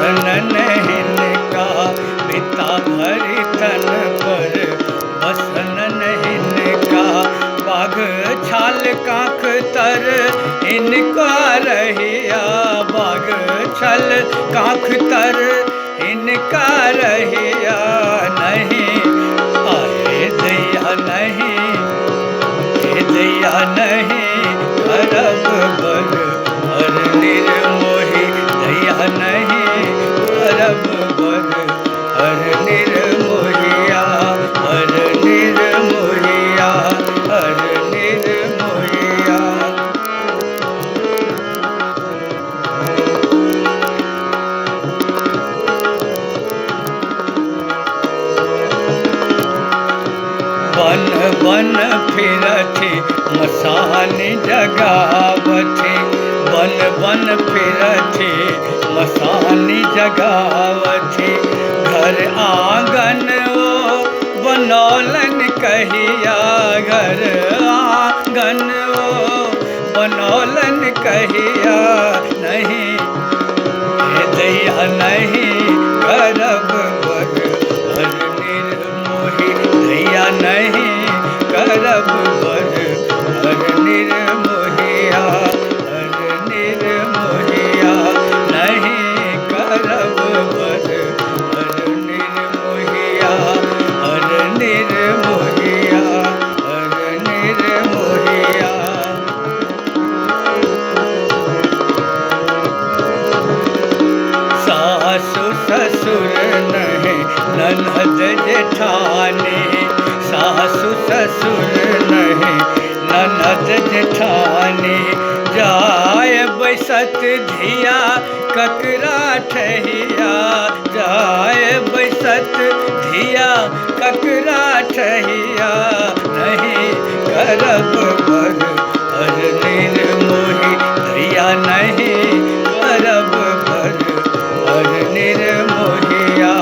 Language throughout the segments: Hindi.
बसन नहीं का पिता भरी तन पर बसन नहीं का बाघ छाल काख तर इनका रहिया बाघ छल काख तर इनका रहिया नहीं आए दैया नहीं दैया नहीं करब बर हर निर्मोही दैया नहीं करब बर हर निर्मोहिया हर निर्मोहिया हर निर्मोहिया। बन बन फिरथि मसानी जगावथि बन बन फिरथि मसानी जगावथि घर आंगन ओ बनौलन कहिया घर आंगन ओ बनौलन कहिया नहीं दैया नहीं करब बर हर निर्मोही दैया नहीं करब बर हर निर्मोहिया हर निर्मोहिया नहीं करब बर हर निर्मोहिया हर निर्मोहिया हर निर्मोहिया। सासु ससुर नहीं ननद जेठानी सासु ससुर नहीं ननद जेठानी जाय बैसत धिया ककरा ठहिया जाय बैसत धिया ककरा ठहिया नहीं करब बर हर निर्मोही दैया नहीं करब बर हर निर्मोहिया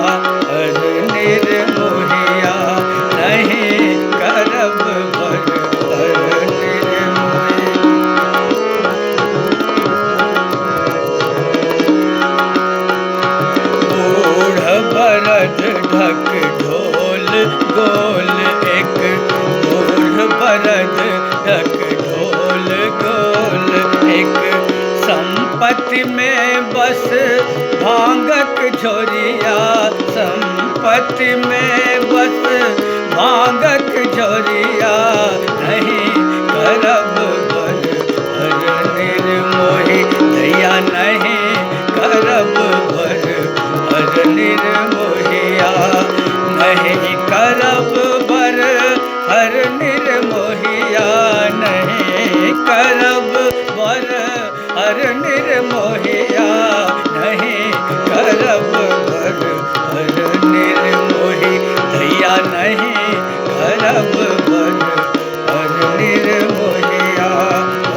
हर निर्मोहिया नहीं करब बर हर निर्मोही। बूढ़ बरद ढक ढोल गोल एक बूढ़ बरद ढक ढोल गोल एक संपत्ति में बस भांगक झोरिया संपत्ति में बस भांगक झोरिया नहीं करब बर हर निर्मोही दैया नहीं करब बर हर निर्मोहिया नहीं करब बर हर निर्मोहिया नहीं करब बर हर निर्मोहिया नहीं करब बर हर निर्मोही दैया नहीं करब बर हर निर्मोहिया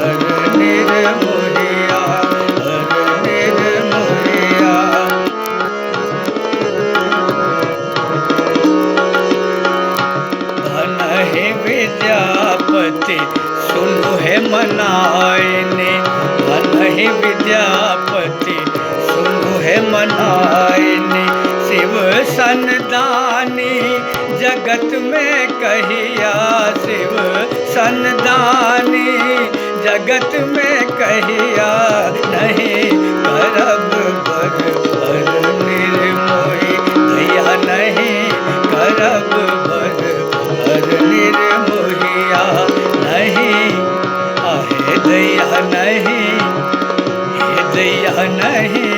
हर निर्मोहिया हर निर्मोहिया। धन है विद्यापति सुनु है मनायने धन है विद्यापति सुनु है मनायने शिव सनदानी जगत में कहिया शिव सनदानी जगत में कहिया नहीं करब बर हर निर्मोही दैया नहीं करब बर हर निर्मोहिया नहीं आहे दैया नहीं दैया नहीं